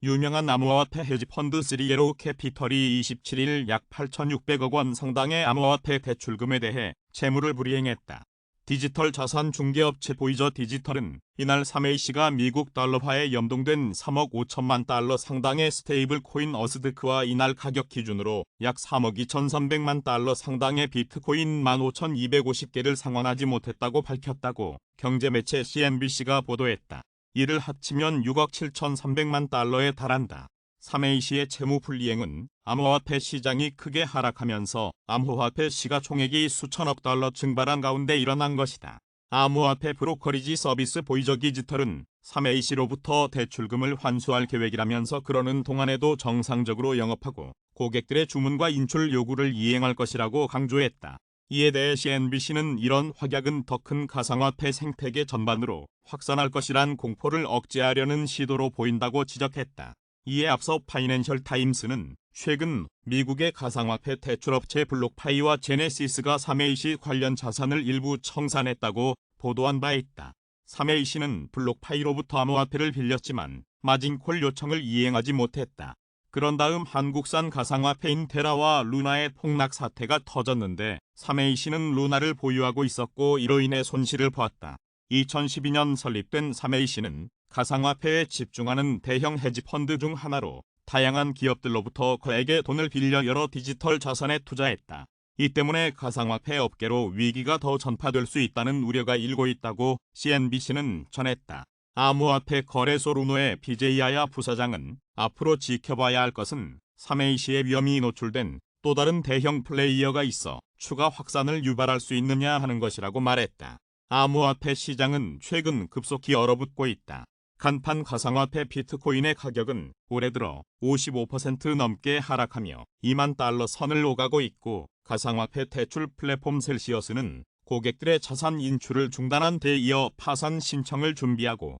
유명한 암호화폐 헤지펀드 3예로 캐피털이 27일 약 8,600억 원 상당의 암호화폐 대출금에 대해 채무를 불이행했다. 디지털 자산 중개업체 보이저 디지털은 이날 3A씨가 미국 달러화에 연동된 3억 5천만 달러 상당의 스테이블 코인 어스드크와 이날 가격 기준으로 약 3억 2,300만 달러 상당의 비트코인 15,250개를 상환하지 못했다고 밝혔다고 경제매체 CNBC가 보도했다. 이를 합치면 6억 7,300만 달러에 달한다. 3A씨의 채무 불이행은 암호화폐 시장이 크게 하락하면서 암호화폐 시가총액이 수천억 달러 증발한 가운데 일어난 것이다. 암호화폐 브로커리지 서비스 보이저 디지털은 3A씨로부터 대출금을 환수할 계획이라면서 그러는 동안에도 정상적으로 영업하고 고객들의 주문과 인출 요구를 이행할 것이라고 강조했다. 이에 대해 CNBC는 이런 확약은 더 큰 가상화폐 생태계 전반으로 확산할 것이란 공포를 억제하려는 시도로 보인다고 지적했다. 이에 앞서 파이낸셜 타임스는 최근 미국의 가상화폐 대출업체 블록파이와 제네시스가 3A씨 관련 자산을 일부 청산했다고 보도한 바 있다. 3A씨는 블록파이로부터 암호화폐를 빌렸지만 마진콜 요청을 이행하지 못했다. 그런 다음 한국산 가상화폐인 테라와 루나의 폭락 사태가 터졌는데 3A씨는 루나를 보유하고 있었고 이로 인해 손실을 보았다. 2012년 설립된 3A씨는 가상화폐에 집중하는 대형 헤지펀드 중 하나로 다양한 기업들로부터 거액의 돈을 빌려 여러 디지털 자산에 투자했다. 이 때문에 가상화폐 업계로 위기가 더 전파될 수 있다는 우려가 일고 있다고 CNBC는 전했다. 암호화폐 거래소 루노의 BJ 아야 부사장은 앞으로 지켜봐야 할 것은 3A씨의 위험이 노출된 또 다른 대형 플레이어가 있어 추가 확산을 유발할 수 있느냐 하는 것이라고 말했다. 암호화폐 시장은 최근 급속히 얼어붙고 있다. 간판 가상화폐 비트코인의 가격은 올해 들어 55% 넘게 하락하며 2만 달러 선을 오가고 있고 가상화폐 대출 플랫폼 셀시어스는 고객들의 자산 인출을 중단한 데 이어 파산 신청을 준비하고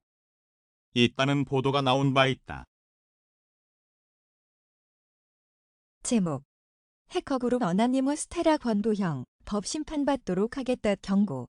있다는 보도가 나온 바 있다. 제목 해커그룹 어나니머스 테라 권도형 법 심판받도록 하겠다 경고.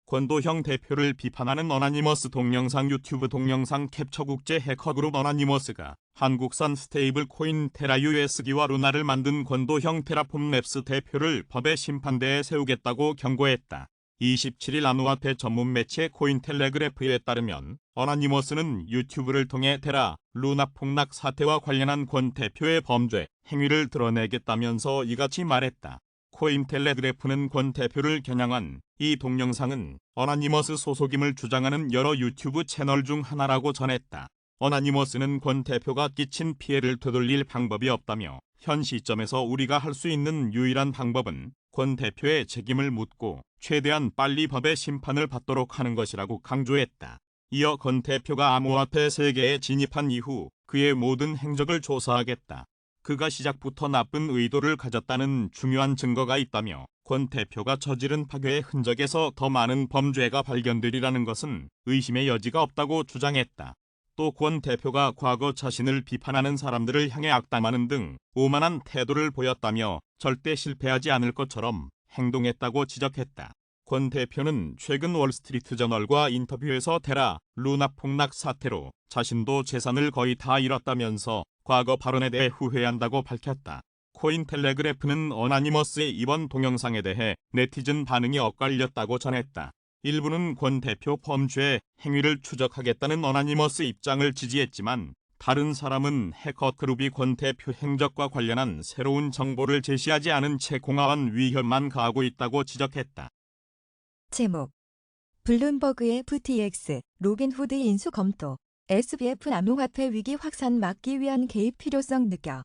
권도형 대표를 비판하는 어나니머스 동영상 유튜브 동영상 캡처 국제 해커그룹 어나니머스가 한국산 스테이블 코인 테라 USD와 루나를 만든 권도형 테라폼 랩스 대표를 법의 심판대에 세우겠다고 경고했다. 27일 암호화폐 전문 매체 코인텔레그래프에 따르면 어나니머스는 유튜브를 통해 테라, 루나 폭락 사태와 관련한 권 대표의 범죄, 행위를 드러내겠다면서 이같이 말했다. 코인텔레그래프는 권 대표를 겨냥한 이 동영상은 어나니머스 소속임을 주장하는 여러 유튜브 채널 중 하나라고 전했다. 어나니머스는 권 대표가 끼친 피해를 되돌릴 방법이 없다며 현 시점에서 우리가 할 수 있는 유일한 방법은 권 대표의 책임을 묻고 최대한 빨리 법의 심판을 받도록 하는 것이라고 강조했다. 이어 권 대표가 암호화폐 세계에 진입한 이후 그의 모든 행적을 조사하겠다. 그가 시작부터 나쁜 의도를 가졌다는 중요한 증거가 있다며 권 대표가 저지른 파괴의 흔적에서 더 많은 범죄가 발견되리라는 것은 의심의 여지가 없다고 주장했다. 또 권 대표가 과거 자신을 비판하는 사람들을 향해 악담하는 등 오만한 태도를 보였다며 절대 실패하지 않을 것처럼 행동했다고 지적했다. 권 대표는 최근 월스트리트저널과 인터뷰에서 테라, 루나 폭락 사태로 자신도 재산을 거의 다 잃었다면서 과거 발언에 대해 후회한다고 밝혔다. 코인텔레그래프는 어나니머스의 이번 동영상에 대해 네티즌 반응이 엇갈렸다고 전했다. 일부는 권 대표 범죄 행위를 추적하겠다는 어나니머스 입장을 지지했지만 다른 사람은 해커 그룹이 권 대표 행적과 관련한 새로운 정보를 제시하지 않은 채 공허한 위협만 가하고 있다고 지적했다. 제목 블룸버그의 FTX 로빈후드 인수 검토 SBF 암호화폐 위기 확산 막기 위한 개입 필요성 느껴.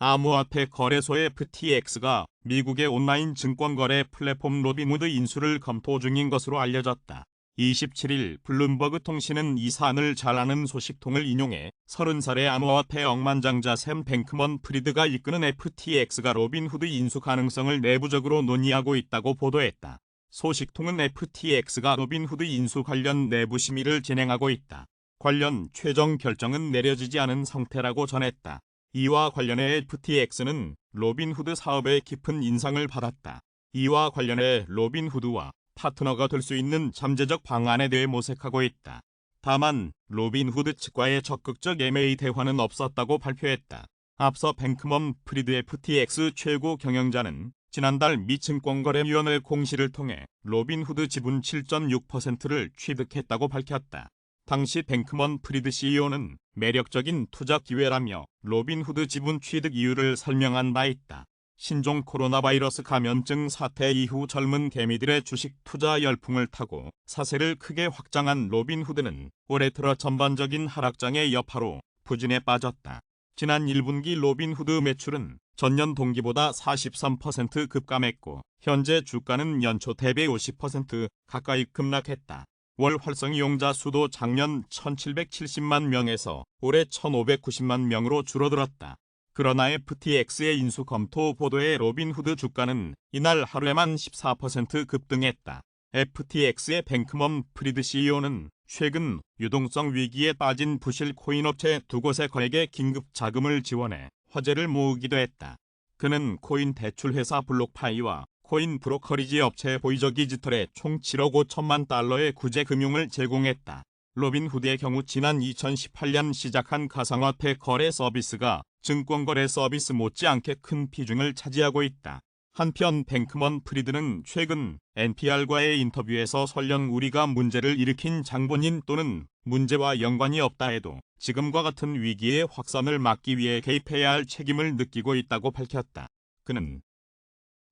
암호화폐 거래소 FTX가 미국의 온라인 증권거래 플랫폼 로빈후드 인수를 검토 중인 것으로 알려졌다. 27일 블룸버그 통신은 이 사안을 잘 아는 소식통을 인용해 30살의 암호화폐 억만장자 샘 뱅크먼 프리드가 이끄는 FTX가 로빈후드 인수 가능성을 내부적으로 논의하고 있다고 보도했다. 소식통은 FTX가 로빈후드 인수 관련 내부 심의를 진행하고 있다. 관련 최종 결정은 내려지지 않은 상태라고 전했다. 이와 관련해 FTX는 로빈후드 사업에 깊은 인상을 받았다. 이와 관련해 로빈후드와 파트너가 될 수 있는 잠재적 방안에 대해 모색하고 있다. 다만 로빈후드 측과의 적극적 M&A 대화는 없었다고 발표했다. 앞서 뱅크먼 프리드 FTX 최고 경영자는 지난달 미 증권거래위원회 공시를 통해 로빈후드 지분 7.6%를 취득했다고 밝혔다. 당시 뱅크먼 프리드 CEO는 매력적인 투자 기회라며 로빈후드 지분 취득 이유를 설명한 바 있다. 신종 코로나 바이러스 감염증 사태 이후 젊은 개미들의 주식 투자 열풍을 타고 사세를 크게 확장한 로빈후드는 올해 들어 전반적인 하락장의 여파로 부진에 빠졌다. 지난 1분기 로빈후드 매출은 전년 동기보다 43% 급감했고 현재 주가는 연초 대비 50% 가까이 급락했다. 월 활성 이용자 수도 작년 1770만 명에서 올해 1590만 명으로 줄어들었다. 그러나 FTX의 인수 검토 보도에 로빈후드 주가는 이날 하루에만 14% 급등했다. FTX의 뱅크먼 프리드 CEO는 최근 유동성 위기에 빠진 부실 코인 업체 두 곳에 거액의 긴급 자금을 지원해 화제를 모으기도 했다. 그는 코인 대출 회사 블록파이와 코인 브로커리지 업체 보이저 디지털에 총 7억 5천만 달러의 구제 금융을 제공했다. 로빈후드의 경우 지난 2018년 시작한 가상화폐 거래 서비스가 증권거래 서비스 못지않게 큰 비중을 차지하고 있다. 한편 뱅크먼 프리드는 최근 NPR과의 인터뷰에서 설령 우리가 문제를 일으킨 장본인 또는 문제와 연관이 없다 해도 지금과 같은 위기의 확산을 막기 위해 개입해야 할 책임을 느끼고 있다고 밝혔다. 그는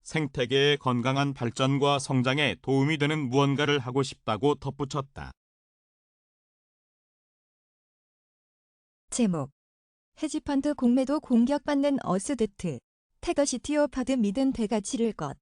생태계의 건강한 발전과 성장에 도움이 되는 무언가를 하고 싶다고 덧붙였다. 제목 헤지펀드 공매도 공격받는 어스드트 테더 시티오 파드 믿은 대가치를 것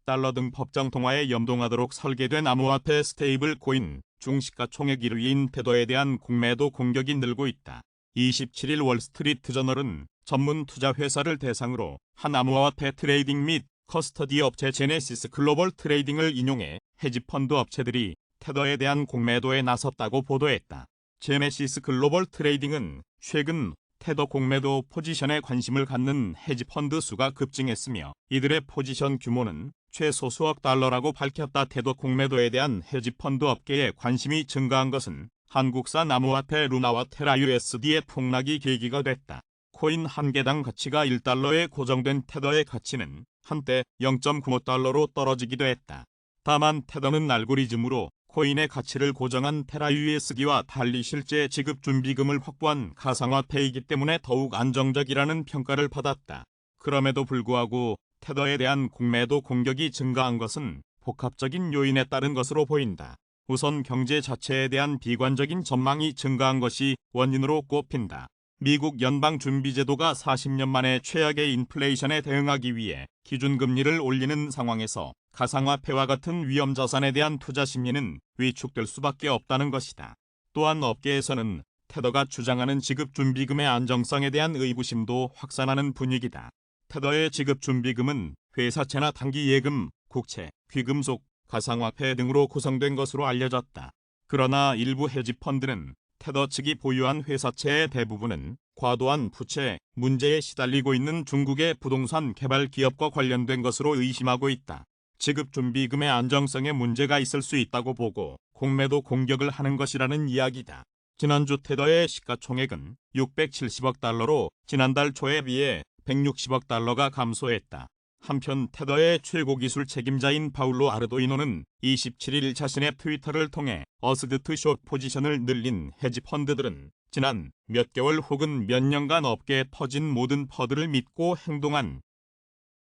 달러 등 법정 통화에 연동하도록 설계된 암호화폐 스테이블 코인 중시가 총액 1위인 테더에 대한 공매도 공격이 늘고 있다. 27일 월스트리트 저널은 전문 투자 회사를 대상으로 한 암호화폐 트레이딩 및 커스터디 업체 제네시스 글로벌 트레이딩을 인용해 헤지펀드 업체들이 테더에 대한 공매도에 나섰다고 보도했다. 제네시스 글로벌 트레이딩은 최근 테더 공매도 포지션에 관심을 갖는 헤지펀드 수가 급증했으며 이들의 포지션 규모는 최소 수억 달러라고 밝혔다. 테더 공매도에 대한 헤지펀드 업계의 관심이 증가한 것은 한국산 암호화폐 루나와 테라 USD의 폭락이 계기가 됐다. 코인 한 개당 가치가 1달러에 고정된 테더의 가치는 한때 0.95달러로 떨어지기도 했다. 다만 테더는 알고리즘으로 코인의 가치를 고정한 테라 USD와 달리 실제 지급 준비금을 확보한 가상화폐이기 때문에 더욱 안정적이라는 평가를 받았다. 그럼에도 불구하고 테더에 대한 공매도 공격이 증가한 것은 복합적인 요인에 따른 것으로 보인다. 우선 경제 자체에 대한 비관적인 전망이 증가한 것이 원인으로 꼽힌다. 미국 연방준비제도가 40년 만에 최악의 인플레이션에 대응하기 위해 기준금리를 올리는 상황에서 가상화폐와 같은 위험자산에 대한 투자 심리는 위축될 수밖에 없다는 것이다. 또한 업계에서는 테더가 주장하는 지급준비금의 안정성에 대한 의구심도 확산하는 분위기다. 테더의 지급준비금은 회사채나 단기예금, 국채, 귀금속, 가상화폐 등으로 구성된 것으로 알려졌다. 그러나 일부 헤지펀드는 테더 측이 보유한 회사채의 대부분은 과도한 부채 문제에 시달리고 있는 중국의 부동산 개발 기업과 관련된 것으로 의심하고 있다. 지급준비금의 안정성에 문제가 있을 수 있다고 보고 공매도 공격을 하는 것이라는 이야기다. 지난주 테더의 시가총액은 670억 달러로 지난달 초에 비해 160억 달러가 감소했다. 한편 테더의 최고 기술 책임자인 파울로 아르도이노는 27일 자신의 트위터를 통해 어스드트 숏 포지션을 늘린 헤지펀드들은 지난 몇 개월 혹은 몇 년간 업계에 퍼진 모든 퍼드를 믿고 행동한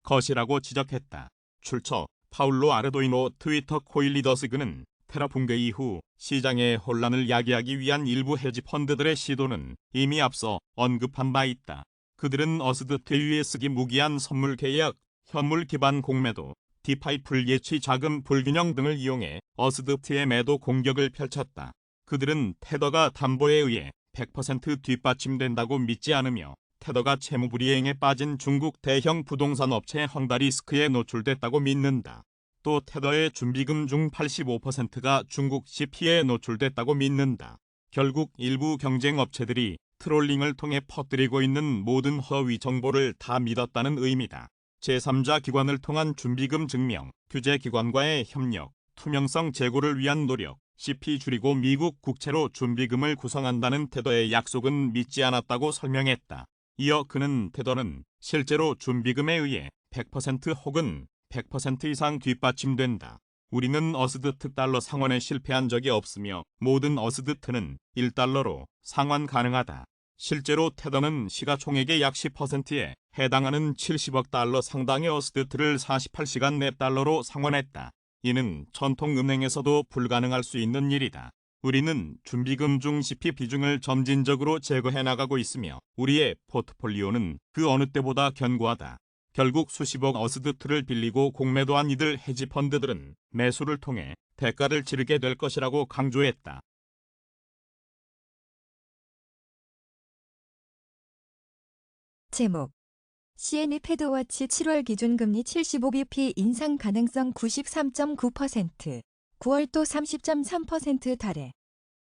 것이라고 지적했다. 출처 파울로 아르도이노 트위터 코일리더스. 그는 테라 붕괴 이후 시장의 혼란을 야기하기 위한 일부 헤지펀드들의 시도는 이미 앞서 언급한 바 있다. 그들은 어스드트 위에 쓰기 무기한 선물 계약, 현물 기반 공매도, 디파이플 예치 자금 불균형 등을 이용해 어스드트의 매도 공격을 펼쳤다. 그들은 테더가 담보에 의해 100% 뒷받침된다고 믿지 않으며 테더가 채무불이행에 빠진 중국 대형 부동산 업체 헝다리스크에 노출됐다고 믿는다. 또 테더의 준비금 중 85%가 중국 CP에 노출됐다고 믿는다. 결국 일부 경쟁 업체들이 트롤링을 통해 퍼뜨리고 있는 모든 허위 정보를 다 믿었다는 의미다. 제3자 기관을 통한 준비금 증명, 규제기관과의 협력, 투명성 제고를 위한 노력, CP 줄이고 미국 국채로 준비금을 구성한다는 테더의 약속은 믿지 않았다고 설명했다. 이어 그는 테더는 실제로 준비금에 의해 100% 혹은 100% 이상 뒷받침된다. 우리는 어스드트 달러 상환에 실패한 적이 없으며 모든 어스드트는 1달러로 상환 가능하다. 실제로 테더는 시가총액의 약 10%에 해당하는 70억 달러 상당의 어스드트를 48시간 내 달러로 상환했다. 이는 전통은행에서도 불가능할 수 있는 일이다. 우리는 준비금 중 CP 비중을 점진적으로 제거해 나가고 있으며 우리의 포트폴리오는 그 어느 때보다 견고하다. 결국 수십억 어스드트를 빌리고 공매도한 이들 헤지펀드들은 매수를 통해 대가를 치르게 될 것이라고 강조했다. 제목 CNE 패드워치 7월 기준금리 75bp 인상 가능성 93.9%, 9월 또 30.3% 달해.